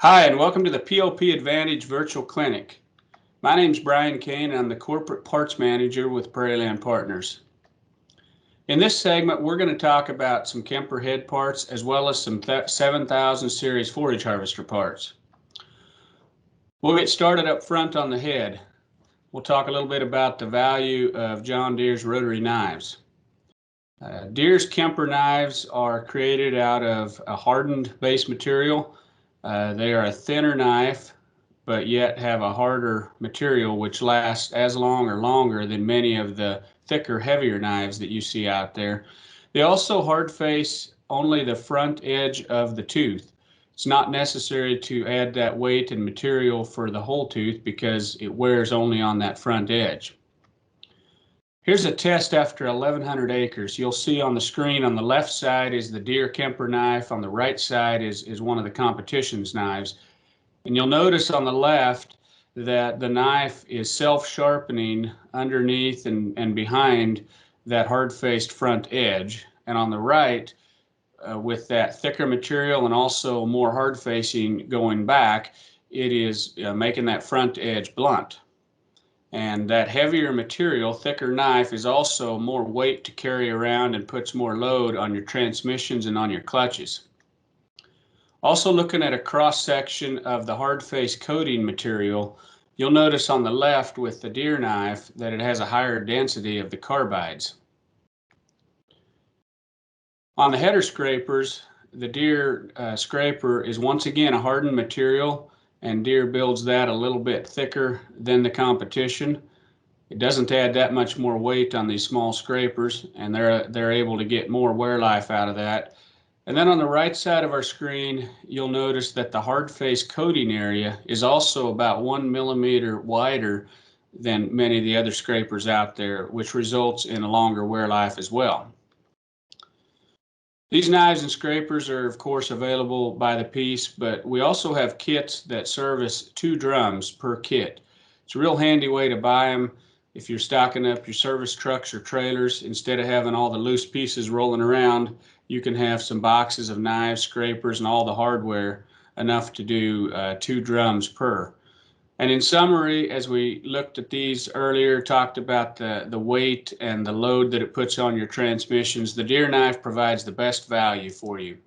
Hi, and welcome to the POP Advantage Virtual Clinic. My name is Brian Kane, and I'm the Corporate Parts Manager with PrairieLand Partners. In this segment, we're going to talk about some Kemper head parts as well as some 7000 series forage harvester parts. We'll get started up front on the head. We'll talk a little bit about the value of John Deere's rotary knives. Deere's Kemper knives are created out of a hardened base material. They are a thinner knife, but yet have a harder material which lasts as long or longer than many of the thicker, heavier knives that you see out there. They also hard face only the front edge of the tooth. It's not necessary to add that weight and material for the whole tooth because it wears only on that front edge. Here's a test after 1,100 acres. You'll see on the screen on the left side is the Deere Kemper knife. On the right side is one of the competition's knives. And you'll notice on the left that the knife is self-sharpening underneath and behind that hard-faced front edge. And on the right, with that thicker material and also more hard-facing going back, it is making that front edge blunt. And that heavier material, thicker knife, is also more weight to carry around and puts more load on your transmissions and on your clutches. Also looking at a cross section of the hard face coating material, you'll notice on the left with the Deere knife that it has a higher density of the carbides. On the header scrapers, the Deere scraper is once again a hardened material, and Deere builds that a little bit thicker than the competition. It doesn't add that much more weight on these small scrapers, and they're able to get more wear life out of that. And then on the right side of our screen, you'll notice that the hard face coating area is also about 1 millimeter wider than many of the other scrapers out there, which results in a longer wear life as well. These knives and scrapers are of course available by the piece, but we also have kits that service 2 drums per kit. It's a real handy way to buy them if you're stocking up your service trucks or trailers. Instead of having all the loose pieces rolling around, you can have some boxes of knives, scrapers, and all the hardware, enough to do 2 drums per. And in summary, as we looked at these earlier, talked about the weight and the load that it puts on your transmissions, the Deere knife provides the best value for you.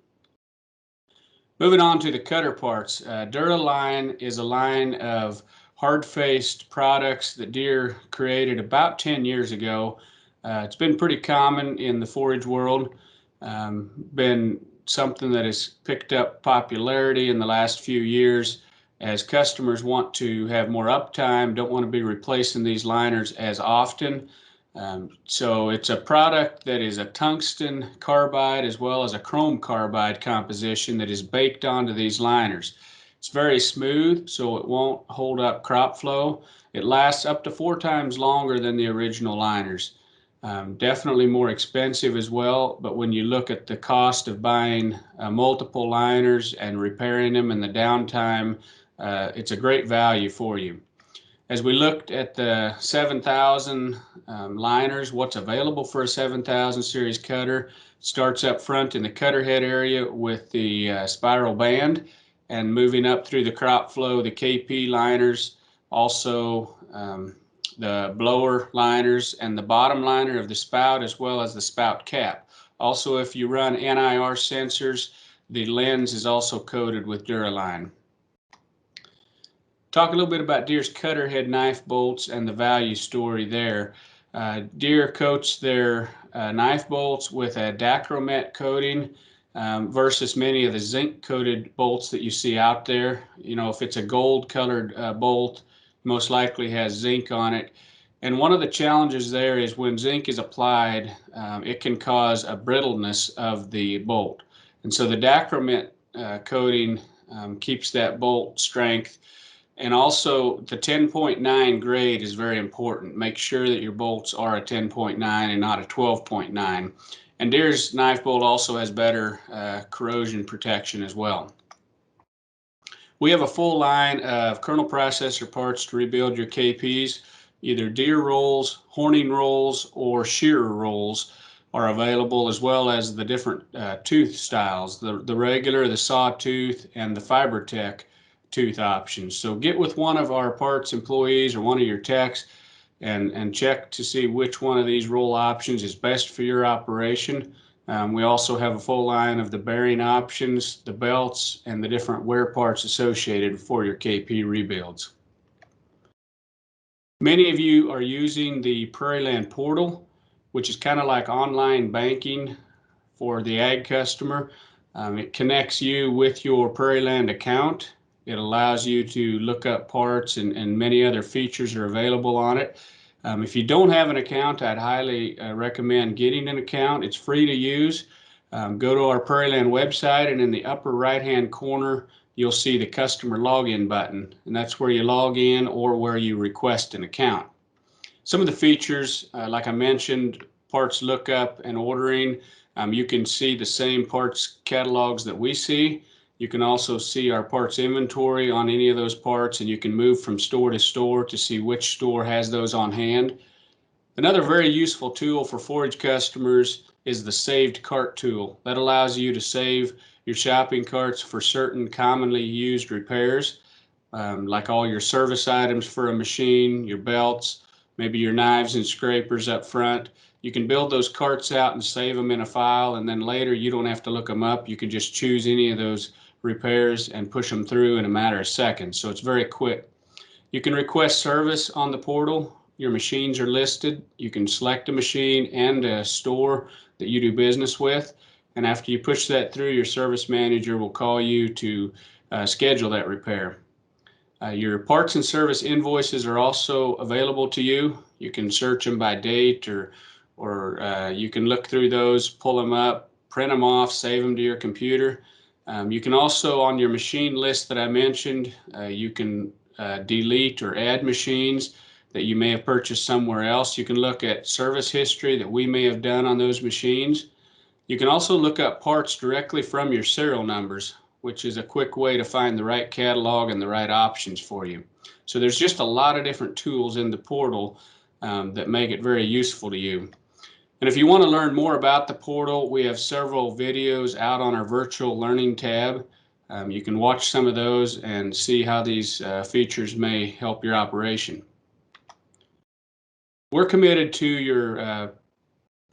Moving on to the cutter parts, Dura-Line is a line of hard-faced products that Deere created about 10 years ago. It's been pretty common in the forage world, been something that has picked up popularity in the last few years as customers want to have more uptime, don't want to be replacing these liners as often. So it's a product that is a tungsten carbide as well as a chrome carbide composition that is baked onto these liners. It's very smooth, so it won't hold up crop flow. It lasts up to 4 times longer than the original liners. Definitely more expensive as well, but when you look at the cost of buying multiple liners and repairing them and the downtime, it's a great value for you. As we looked at the 7000 liners, what's available for a 7000 series cutter, starts up front in the cutter head area with the spiral band, and moving up through the crop flow, the KP liners, also the blower liners and the bottom liner of the spout, as well as the spout cap. Also, if you run NIR sensors, the lens is also coated with Dura-Line. Talk a little bit about Deere's cutter head knife bolts and the value story there. Deere coats their knife bolts with a dacromet coating versus many of the zinc coated bolts that you see out there. You know, if it's a gold colored bolt, most likely has zinc on it. And one of the challenges there is when zinc is applied, it can cause a brittleness of the bolt. And so the dacromet coating keeps that bolt strength. And also the 10.9 grade is very important. Make sure that your bolts are a 10.9 and not a 12.9. And Deere's knife bolt also has better corrosion protection as well. We have a full line of kernel processor parts to rebuild your KPs. Either Deere rolls, Horning rolls, or shearer rolls are available, as well as the different tooth styles, the regular, the sawtooth, and the FiberTech. tooth options. So get with one of our parts employees or one of your techs and check to see which one of these roll options is best for your operation. We also have a full line of the bearing options, the belts, and the different wear parts associated for your KP rebuilds. Many of you are using the PrairieLand portal, which is kind of like online banking for the ag customer. It connects you with your PrairieLand account. It allows you to look up parts and many other features are available on it. If you don't have an account, I'd highly recommend getting an account. It's free to use. Go to our PrairieLand website, and in the upper right-hand corner, you'll see the customer login button, and that's where you log in or where you request an account. Some of the features, like I mentioned, parts lookup and ordering. You can see the same parts catalogs that we see. You can also see our parts inventory on any of those parts, and you can move from store to store to see which store has those on hand. Another very useful tool for Forage customers is the saved cart tool. That allows you to save your shopping carts for certain commonly used repairs, like all your service items for a machine, your belts, maybe your knives and scrapers up front. You can build those carts out and save them in a file, and then later you don't have to look them up. You can just choose any of those repairs and push them through in a matter of seconds. So it's very quick. You can request service on the portal. Your machines are listed. You can select a machine and a store that you do business with. And after you push that through, your service manager will call you to schedule that repair. Your parts and service invoices are also available to you. You can search them by date or you can look through those, pull them up, print them off, save them to your computer. You can also, on your machine list that I mentioned, you can delete or add machines that you may have purchased somewhere else. You can look at service history that we may have done on those machines. You can also look up parts directly from your serial numbers, which is a quick way to find the right catalog and the right options for you. So there's just a lot of different tools in the portal that make it very useful to you. And if you want to learn more about the portal, we have several videos out on our virtual learning tab. You can watch some of those and see how these features may help your operation. We're committed to your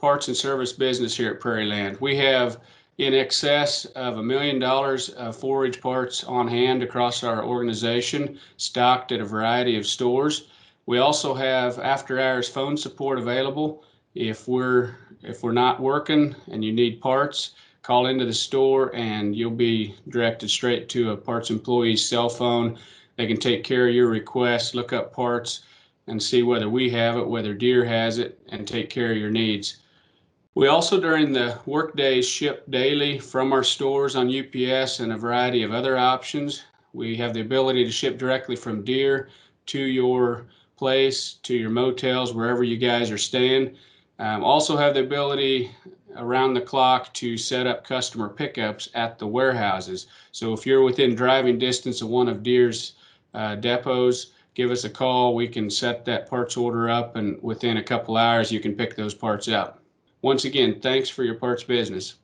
parts and service business here at PrairieLand. We have in excess of $1 million of forage parts on hand across our organization, stocked at a variety of stores. We also have after-hours phone support available. If we're not working and you need parts, call into the store and you'll be directed straight to a parts employee's cell phone. They can take care of your request, look up parts, and see whether we have it, whether Deere has it, and take care of your needs. We also, during the work days, ship daily from our stores on UPS and a variety of other options. We have the ability to ship directly from Deere to your place, to your motels, wherever you guys are staying. Also have the ability around the clock to set up customer pickups at the warehouses. So if you're within driving distance of one of Deere's depots, give us a call. We can set that parts order up, and within a couple hours you can pick those parts up. Once again, thanks for your parts business.